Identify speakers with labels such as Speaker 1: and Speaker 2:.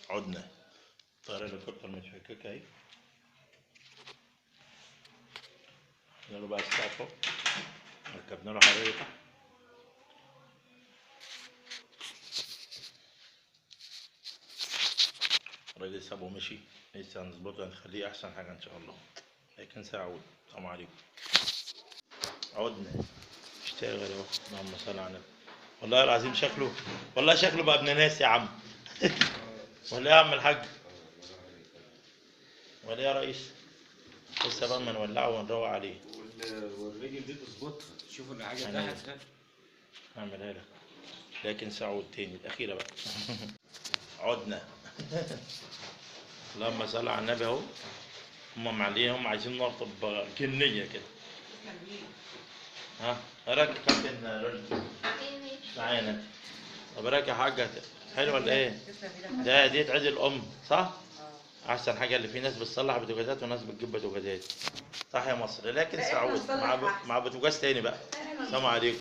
Speaker 1: عدنا. الطيارة الهليكوبتر متفككة اهي. يلا بقى السقف اهو، ركبنا له حرارة تحت. الراجل سابه ومشي، لسه هنظبطه، هنخليه أحسن حاجة إن شاء الله. لكن ساعة السلام عليكم. عدنا اشتغل اهو. اللهم صل على النبي. والله العظيم شكله، والله شكله بقى ابن ناس يا عم. ولا يا عم الحاج، ولا يا ريس. لسه بقى ما نولعه ونروق عليه.
Speaker 2: والرجل دي تظبطها، شوفوا ان حاجه
Speaker 1: هنعمل.
Speaker 2: تحت.
Speaker 1: هعملها لك، لكن ساعة تاني الأخيرة بقى. عدنا. اللهم صل على النبي اهو. هم معليهم عايزين نرطب جنية كده. ها راك كابتن رجل مش معانا انت. طب راك يا حاجة، حلو ولا ايه؟ ده ديت عيد الأم صح؟ أحسن حاجة اللي في ناس بتصلح بوتاجازات وناس بتجيب بوتاجازات. صح يا مصر، لكن سعود مع بوتاجاز تاني بقى. السلام عليكم.